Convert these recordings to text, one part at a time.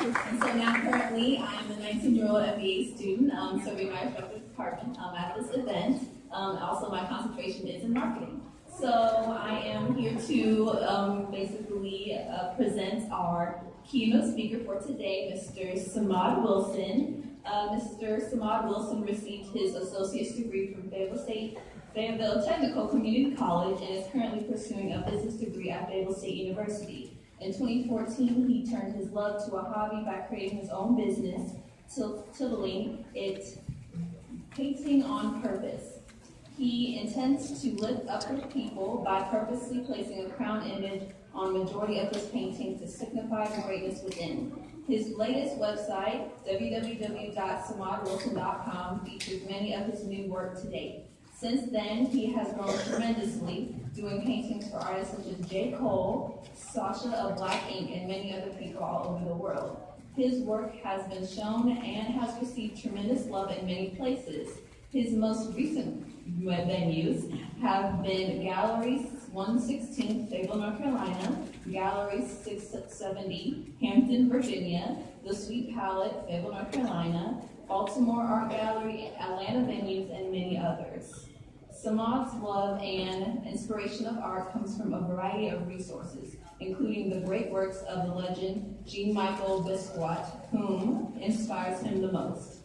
And so now currently I am a 19-year-old MBA student serving my respective department at this event. Also my concentration is in marketing. So I am here to basically present our keynote speaker for today, Mr. Samod Wilson. Mr. Samod Wilson received his associate's degree from Fayetteville Technical Community College and is currently pursuing a business degree at Fayetteville State University. In 2014, he turned his love to a hobby by creating his own business, titling it Painting on Purpose. He intends to lift up the people by purposely placing a crown image on the majority of his paintings to signify the greatness within. His latest website, www.samodwilson.com, features many of his new work to date. Since then, he has grown tremendously, doing paintings for artists such as J. Cole, Sasha of Black Ink, and many other people all over the world. His work has been shown and has received tremendous love in many places. His most recent venues have been Gallery 116, Fayetteville, North Carolina, Gallery 670, Hampton, Virginia, The Sweet Palette, Fayetteville, North Carolina, Baltimore Art Gallery, Atlanta venues, and many others. Samod's love and inspiration of art comes from a variety of resources, including the great works of the legend Jean-Michel Basquiat, whom inspires him the most.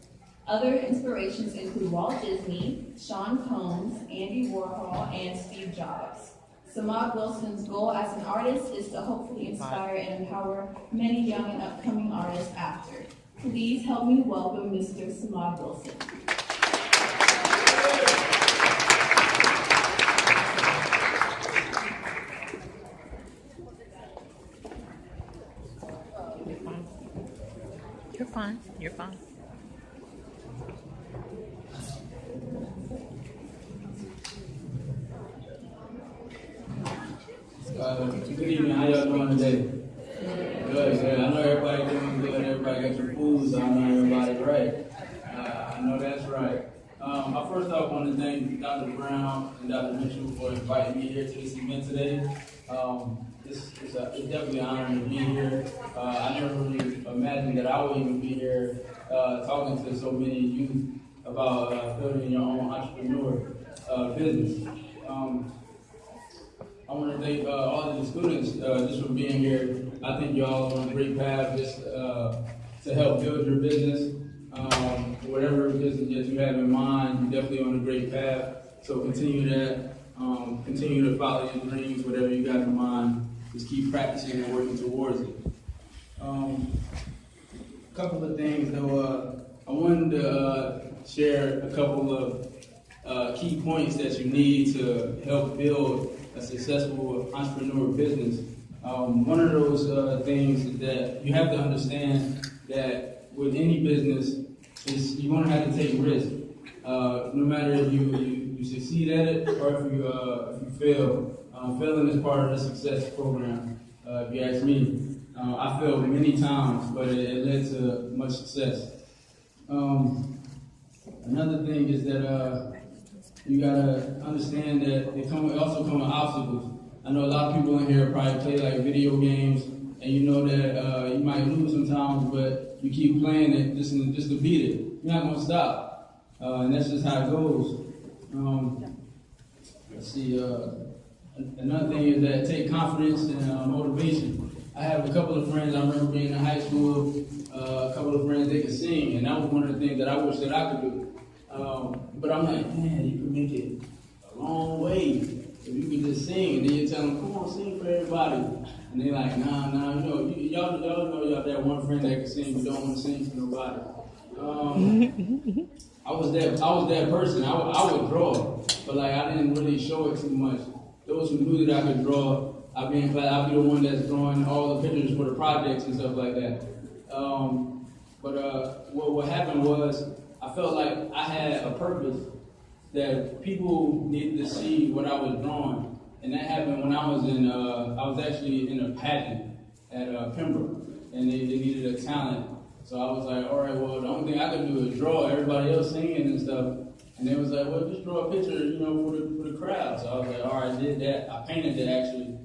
Other inspirations include Walt Disney, Sean Combs, Andy Warhol, and Steve Jobs. Samod Wilson's goal as an artist is to hopefully inspire and empower many young and upcoming artists after. Please help me welcome Mr. Samod Wilson. You're fine. You're fine. Good evening. How y'all doing today? Good. I know everybody doing good. Everybody got your food, so I know everybody right. I know that's right. I first off want to thank Dr. Brown and Dr. Mitchell for inviting me here to this event today. It's definitely an honor to be here. I never really imagined that I would even be here talking to so many youth about building your own entrepreneur business. I want to thank all of the students just for being here. I think y'all are on a great path just to help build your business. Whatever business that you have in mind, you're definitely on a great path. So continue that. Continue to follow your dreams, whatever you got in mind. Just keep practicing and working towards it. A couple of things though. I wanted to share a couple of key points that you need to help build a successful entrepreneur business. One of those things is that you have to understand that with any business, you're going to have to take risk. No matter if you succeed at it or if you fail. Failing is part of the success program, if you ask me. I failed many times, but it led to much success. Another thing is that you gotta understand that it also come with obstacles. I know a lot of people in here probably play like video games, and you know that you might lose sometimes, but you keep playing it just to beat it. You're not gonna stop, and that's just how it goes. Let's see. Another thing is that take confidence and motivation. I have a couple of friends. I remember being in high school. A couple of friends they could sing, and that was one of the things that I wish that I could do. But I'm like, man, you can make it a long way if you can just sing. And then you tell them, come on, sing for everybody. And they're like, nah, you know, y'all know y'all that one friend that can sing but don't want to sing for nobody. I was that person. I would draw, but like I didn't really show it too much. Those who knew that I could draw, I'd be the one that's drawing all the pictures for the projects and stuff like that. But what happened was, I felt like I had a purpose that people needed to see what I was drawing, and that happened when I was actually in a pageant at Pembroke, and they needed a talent. So I was like, all right, well, the only thing I could do is draw. Everybody else singing and stuff. And they was like, well, just draw a picture, for the crowd. So I was like, all right, I did that. I painted it actually,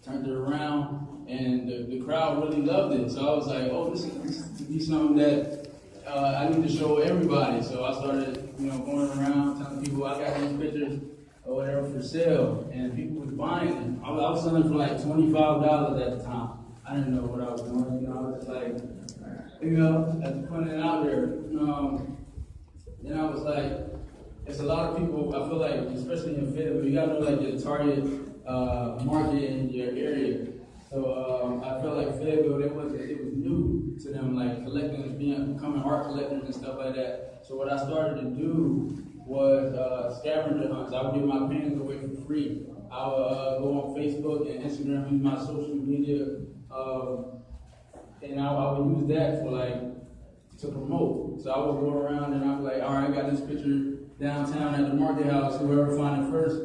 turned it around, and the crowd really loved it. So I was like, oh, this could be something that I need to show everybody. So I started, going around telling people I got these pictures or whatever for sale, and people was buying them. I was selling for like $25 at the time. I didn't know what I was doing. I was just like, I was putting it out there. Then I was like, it's a lot of people. I feel like, especially in Fayetteville, you gotta know like your target market in your area. So I felt like Fayetteville, it was new to them, like becoming art collectors and stuff like that. So what I started to do was scavenger hunts. I would give my paintings away for free. I would go on Facebook and Instagram, use my social media, and I would use that to promote. So I would go around and I was like, all right, I got this picture downtown at the market house. Whoever find it first,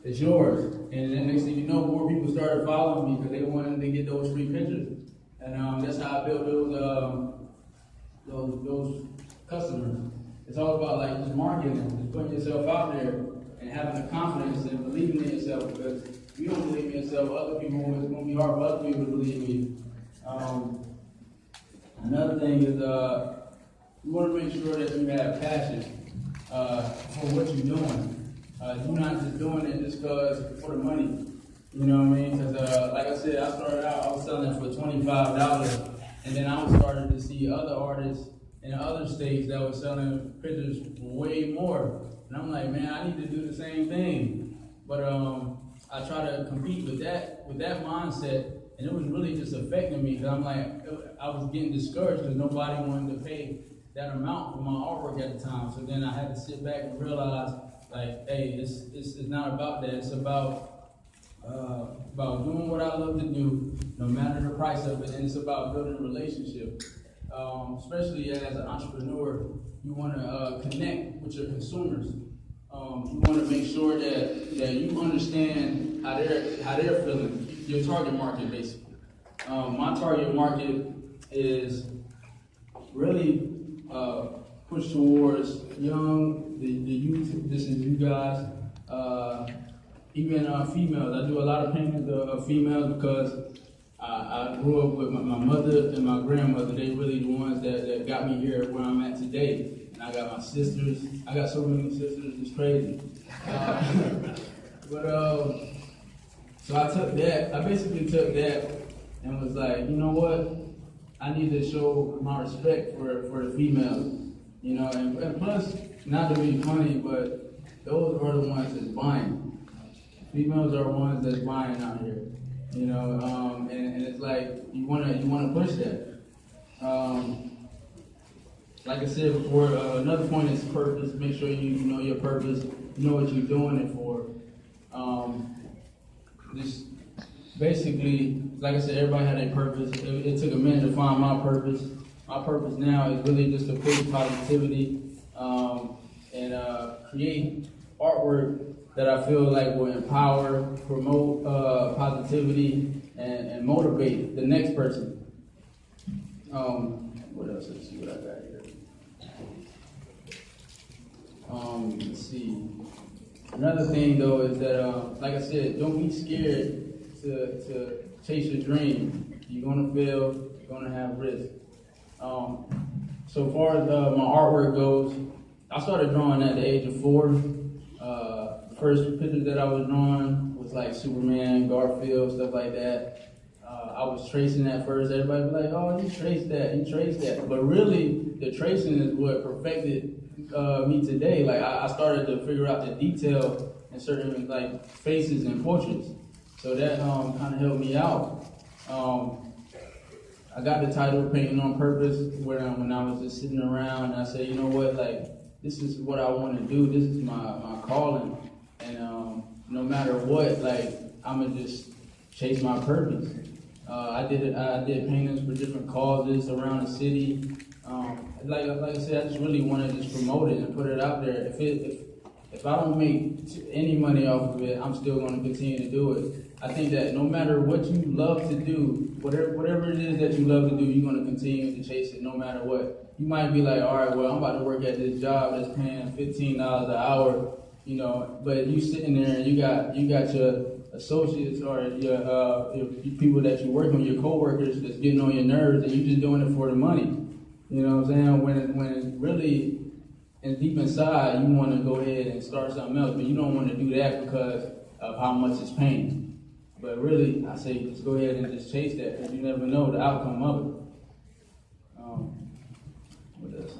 it's yours. And then next thing you know, more people started following me because they wanted to get those free pictures. And that's how I built those customers. It's all about like just marketing, just putting yourself out there and having the confidence and believing in yourself, because if you don't believe in yourself, other people, it's going to be hard for other people to believe in you. Another thing is you want to make sure that you have passion for what you're doing. You're not just doing it just because for the money. You know what I mean? Because like I said, I started out, I was selling it for $25, and then I started to see other artists in other states that were selling pictures for way more. And I'm like, man, I need to do the same thing. But I try to compete with that mindset, and it was really just affecting me, because I'm like, I was getting discouraged because nobody wanted to pay that amount for my artwork at the time. So then I had to sit back and realize, like, hey, it's not about that. It's about doing what I love to do, no matter the price of it, and it's about building a relationship. Especially as an entrepreneur, you want to connect with your consumers. You want to make sure that you understand how they're feeling. Your target market, basically. My target market is really pushed towards the youth. This is you guys. Even females. I do a lot of paintings of females because I grew up with my mother and my grandmother. They really the ones that got me here where I'm at today. And I got my sisters. I got so many sisters, it's crazy. So I basically took that and was like, you know what? I need to show my respect for the females. And plus, not to be funny, but those are the ones that's buying. Females are ones that's buying out here. And it's like you wanna push that. Like I said before, another point is purpose. Make sure you know your purpose, you know what you're doing it for. Just basically, like I said, everybody had a purpose. It took a minute to find my purpose. My purpose now is really just to push positivity and create artwork that I feel like will empower, promote positivity, and motivate the next person. What else? Let's see what I got here. Let's see. Another thing though is that, like I said, don't be scared to chase your dream. You're gonna fail. You're gonna have risk. So far as my artwork goes, I started drawing at the age of 4. First pictures that I was drawing was like Superman, Garfield, stuff like that. I was tracing at first. Everybody was like, oh, you traced that. But really, the tracing is what perfected me today. Like, I started to figure out the detail in certain, like, faces and portraits. So that kind of helped me out. I got the title Painting on Purpose when I was just sitting around, and I said, you know what, like, this is what I want to do. This is my calling. And no matter what, like, I'm gonna just chase my purpose. I did paintings for different causes around the city. Like I said, I just really want to just promote it and put it out there. If I don't make any money off of it, I'm still going to continue to do it. I think that no matter what you love to do, whatever it is that you love to do, you're going to continue to chase it no matter what. You might be like, all right, well, I'm about to work at this job that's paying $15 an hour, but you sitting there and you got your associates or your people that you work with, your coworkers that's getting on your nerves, and you're just doing it for the money. You know what I'm saying? When it really, and deep inside, you want to go ahead and start something else, but you don't want to do that because of how much it's paying. But really, I say just go ahead and just chase that, because you never know the outcome of it. What else?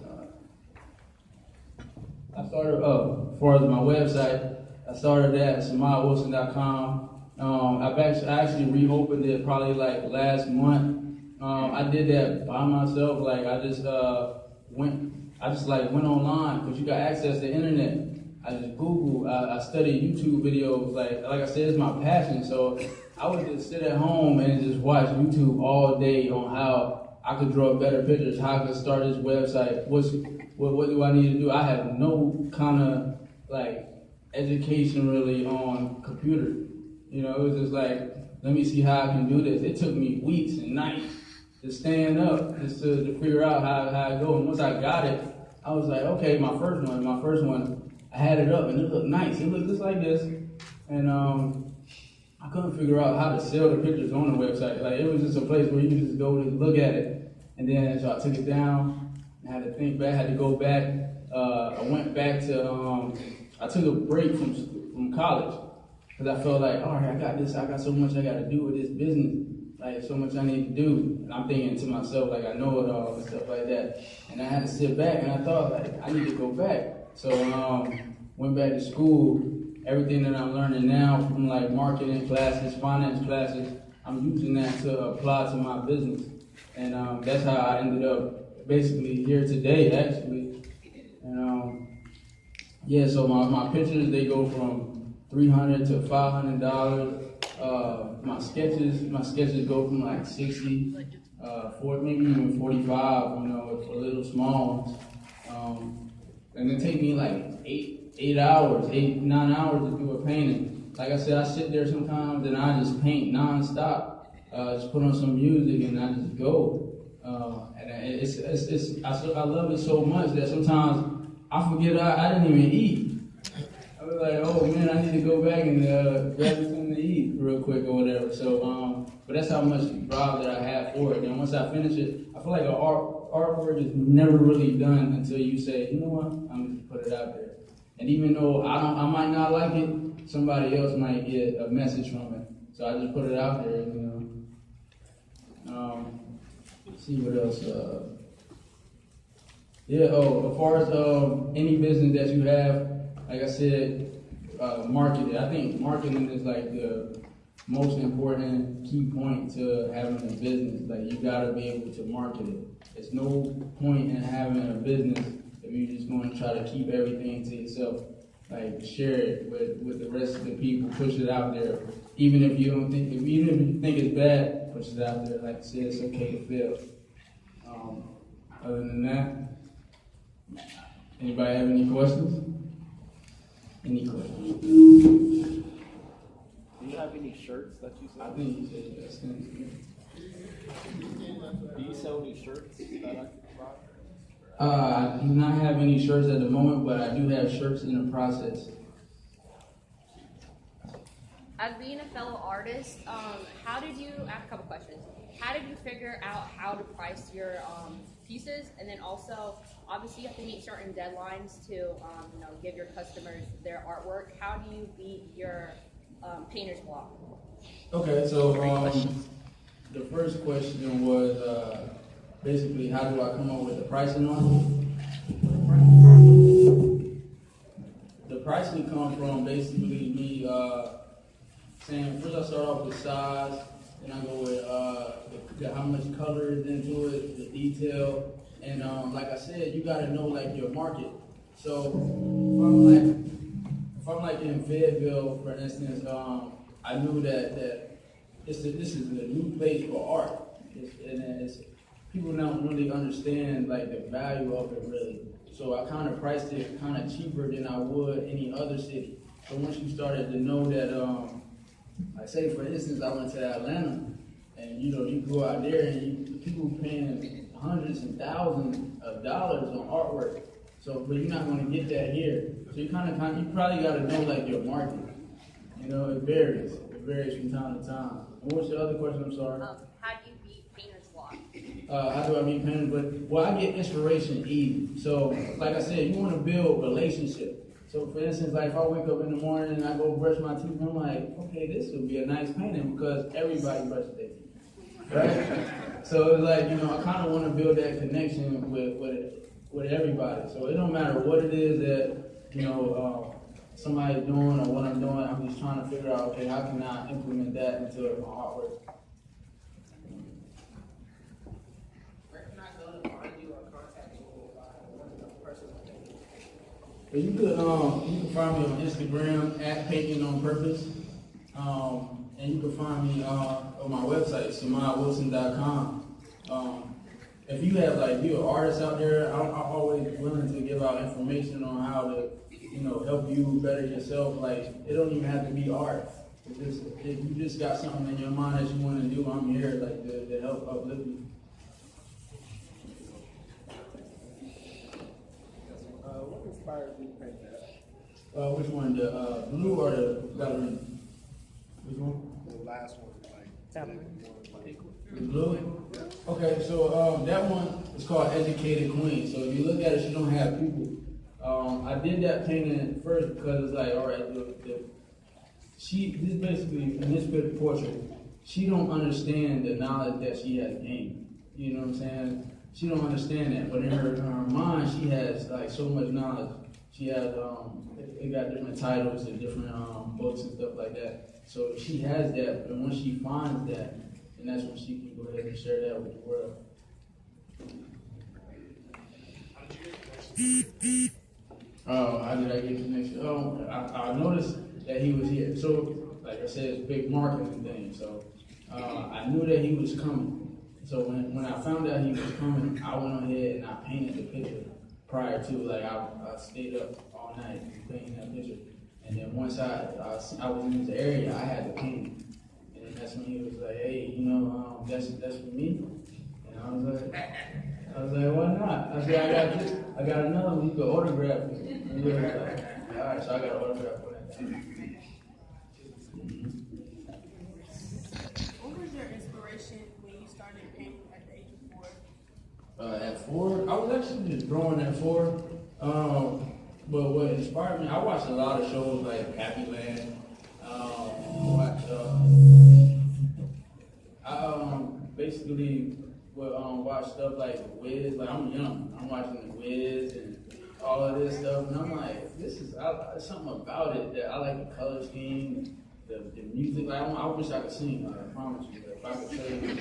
I started, as far as my website, I started at SamodWilson.com. I actually reopened it probably like last month. I did that by myself. Like I just went online because you got access to the internet. I just Googled, I studied YouTube videos. Like I said, it's my passion. So I would just sit at home and just watch YouTube all day on how I could draw better pictures, how I could start this website. What do I need to do? I have no kind of like education really on computer. You know, it was just like, let me see how I can do this. It took me weeks and nights to stand up just to figure out how I go. And once I got it, I was like, okay, my first one, I had it up and it looked nice. It looked just like this. And I couldn't figure out how to sell the pictures on the website. Like it was just a place where you could just go and look at it. And then so I took it down. I had to think back, had to go back. I went back to, I took a break from college because I felt like, all right, I got this, I got so much I got to do with this business. Like so much I need to do. And I'm thinking to myself, like I know it all and stuff like that. And I had to sit back and I thought like, I need to go back. So went back to school. Everything that I'm learning now from like marketing classes, finance classes, I'm using that to apply to my business. And that's how I ended up basically here today, actually. And yeah, so my pictures, they go from $300 to $500. My sketches go from like 60, maybe even 45, you know, for little small ones. And it take me like 9 hours to do a painting. Like I said, I sit there sometimes and I just paint nonstop. Just put on some music and I just go. And I love it so much that sometimes I forget I didn't even eat. I was like, oh man, I need to go back and grab something to eat real quick or whatever. So, but that's how much drive that I have for it. And once I finish it, I feel like artwork is never really done until you say, you know what, I'm just put it out there. And even though I might not like it, somebody else might get a message from it. So I just put it out there, you know. Let's see what else. As far as any business that you have, like I said, market it. I think marketing is like the most important key point to having a business. Like you gotta be able to market it. There's no point in having a business if you're just going to try to keep everything to yourself. Like share it with the rest of the people, push it out there. Even if you think it's bad, push it out there. Like I said, it's okay to fail. Other than that, anybody have any questions? Any questions? Do you have any shirts that you sell? I think you said yes. Do you sell any shirts that I can buy? I do not have any shirts at the moment, but I do have shirts in the process. As being a fellow artist, I have a couple questions. How did you figure out how to price your pieces? And then also, obviously you have to meet certain deadlines to give your customers their artwork. How do you beat your painter's block? Okay, so the first question was basically how do I come up with the pricing on it? The pricing comes from basically me saying, first I start off with size, then I go with how much color is into it, the detail, and like I said, you gotta know like your market. So if I'm like in Fayetteville, for instance, I knew that this is a new place for art, and people don't really understand like the value of it really. So I kind of priced it kind of cheaper than I would any other city. So once you started to know that, like say for instance, I went to Atlanta, and you go out there and people paying hundreds and thousands of dollars on artwork. So, but you're not going to get that here. So you probably got to know like your market. It varies. It varies from time to time. And what's the other question? I'm sorry. How do you beat painter's block? How do I meet painters? Well, I get inspiration easy. So, like I said, you want to build relationship. So, for instance, like if I wake up in the morning and I go brush my teeth, I'm like, okay, this would be a nice painting because everybody brushes their teeth, right? So it's like, I kind of want to build that connection with everybody. So it don't matter what it is that somebody's doing or what I'm doing. I'm just trying to figure out, okay, how can I implement that into my artwork? You can find me on Instagram at Painting on Purpose, and you can find me on my website, SamodWilson.com. If you have you're an artist out there, I'm always willing to give out information on how to, help you better yourself. Like it don't even have to be art. If you just got something in your mind that you want to do, I'm here to help uplift you. What inspired you to paint that? Which one, the blue or the ballerina? Which one? The last one, The blue? Okay, so that one is called Educated Queen. So if you look at it, she don't have people. I did that painting first because it's like, all right, this basically, in this portrait, she don't understand the knowledge that she has gained. You know what I'm saying? She don't understand that, but in her mind, she has so much knowledge. She has, it got different titles and different books and stuff like that. So she has that, and when she finds that, and that's when she can go ahead and share that with the world. How did I get connection? I noticed that he was here. So, like I said, it's a big marketing thing. So I knew that he was coming. So when I found out he was coming, I went ahead and I painted the picture prior to. I stayed up all night painting that picture. And then once I was in this area, I had to paint it. And then that's when he was like, hey, that's for me? And I was like, why not? I said, I got another one you could autograph it. And he was like, all right, so I got an autograph for that. What was your inspiration when you started painting at the age of 4? At 4, I was actually just drawing at 4. But what inspired me, I watched a lot of shows like Happy Land. I basically would watch stuff like The Wiz. Like I'm young, I'm watching The Wiz and all of this stuff, and I'm like, there's something about it that I like the color scheme, the music. Like I wish I could sing. I promise you. If I could show you,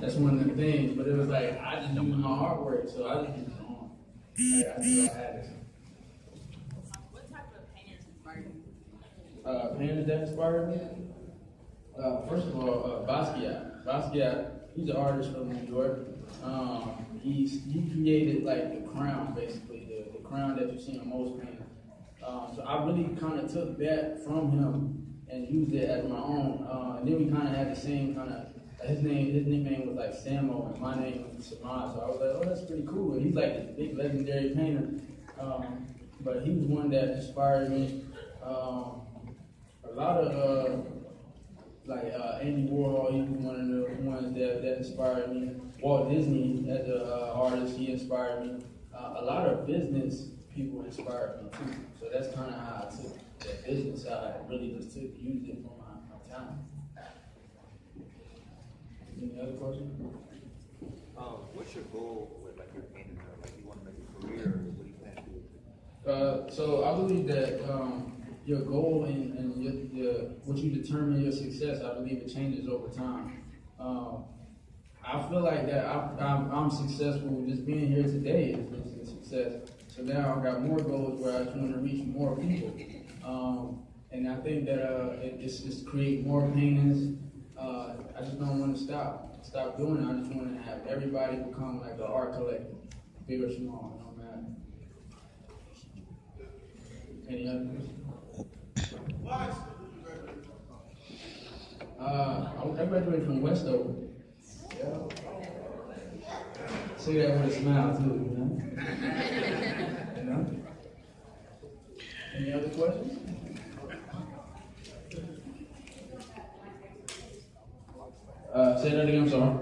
that's one of the things. But it was like I just use my artwork, so I just keep it on. I knew I had it. What type of painters inspired you? Painters that inspired me? First of all, Basquiat. Basquiat, he's an artist from New York. He created the crown, basically, the crown that you see in most paintings. So I really kind of took that from him and used it as my own. And then we kind of had the same kind of, his nickname was Samod, and my name was Samod. So I was like, oh, that's pretty cool. And he's this big legendary painter. But he was one that inspired me. A lot of Andy Warhol, he was one of the ones that inspired me. Walt Disney, as an artist, he inspired me. A lot of business people inspired me too. So that's kind of how I took that business side, really just used it for my talent. Any other questions? What's your goal with your painting? You want to make a career, or what do you plan to do? So I believe that your goal and what you determine your success, I believe it changes over time. I feel like that I'm successful. Just being here today is a success. So now I've got more goals where I just want to reach more people. And I think that it's just create more paintings. I just don't want to stop doing it. I just want to have everybody become like an art collector, big or small, no matter. Any other questions? I graduated from Westover. Yeah. Say that with a smile too, you know? Any other questions? Say that again, I'm sorry.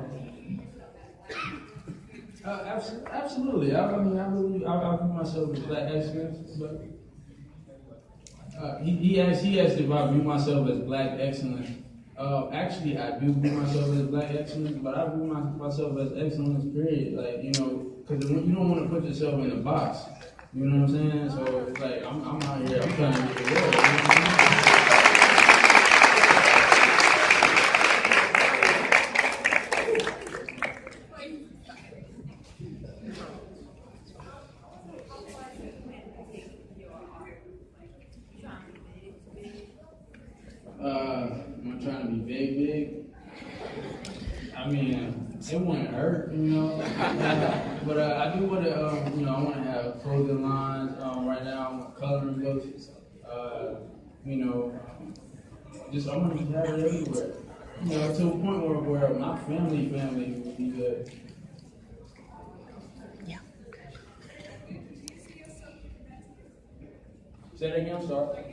Absolutely. I believe I view myself as black excellence, but he asked if I view myself as black excellence. Actually, I do view myself as black excellence, but I view myself as excellence. Period. Like because you don't want to put yourself in a box. You know what I'm saying? So it's like I'm out here. I'm trying to get the world. You know what I mean? I'm trying to be big. I mean, it wouldn't hurt, but I do want to, I want to have clothing lines. Right now, I'm coloring books. Just I want to have it everywhere. To a point where my family would be good. Yeah. Say that again, I'm sorry.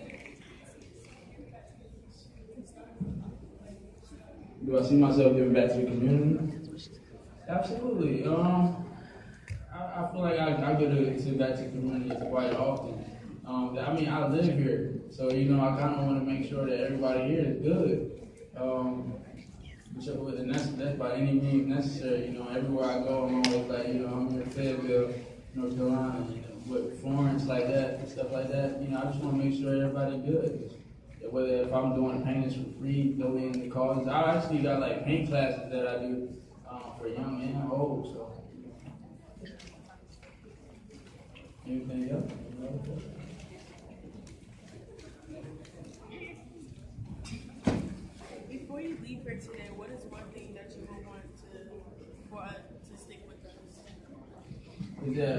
Do I see myself giving back to the community? Absolutely. I feel like I get to give back to the community quite often. I live here, so I kind of want to make sure that everybody here is good. And that's by any means necessary. Everywhere I go, I'm always like, I'm in Fayetteville, North Carolina, with Florence like that and stuff like that. I just want to make sure everybody's good. Whether if I'm doing paintings for free, donating the causes. I actually got like paint classes that I do for young and old. So, anything else? Before you leave here today, what is one thing that you would want for us to stick with us? Is that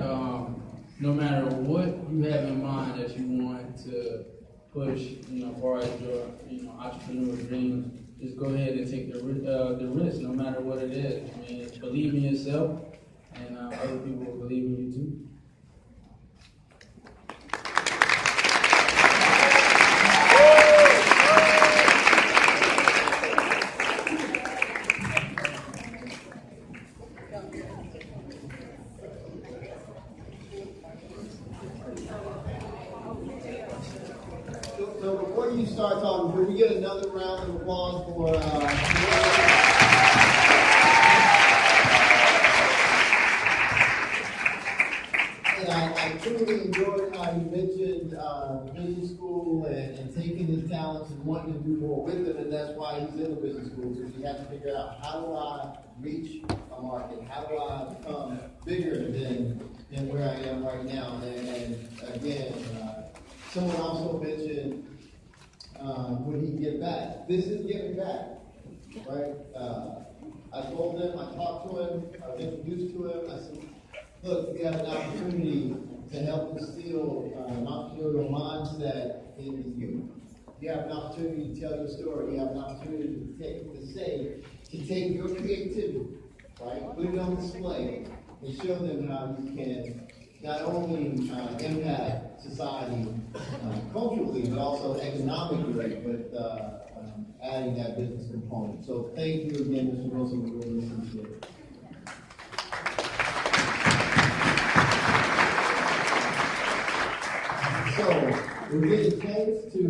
no matter what you have in mind that you want to push, as far as your, entrepreneurial dreams, just go ahead and take the risk, no matter what it is. Believe in yourself, and other people will believe in you too. So before you start talking, can we get another round of applause for and I truly enjoyed how you mentioned business school and taking his talents and wanting to do more with them, and that's why he's in the business school, because you have to figure out, how do I reach a market? How do I become bigger than where I am right now? And again, someone also mentioned would he give back? This is giving back, right? I told him, I talked to him, I was introduced to him. I said, look, you have an opportunity to help instill an entrepreneurial mindset in the youth. You have an opportunity to tell your story. You have an opportunity to take your creativity, right? Put it on display and show them how you can not only impact society culturally, but also economically with adding that business component. So thank you again, Mr. Wilson. We really appreciate it. So we're getting close to the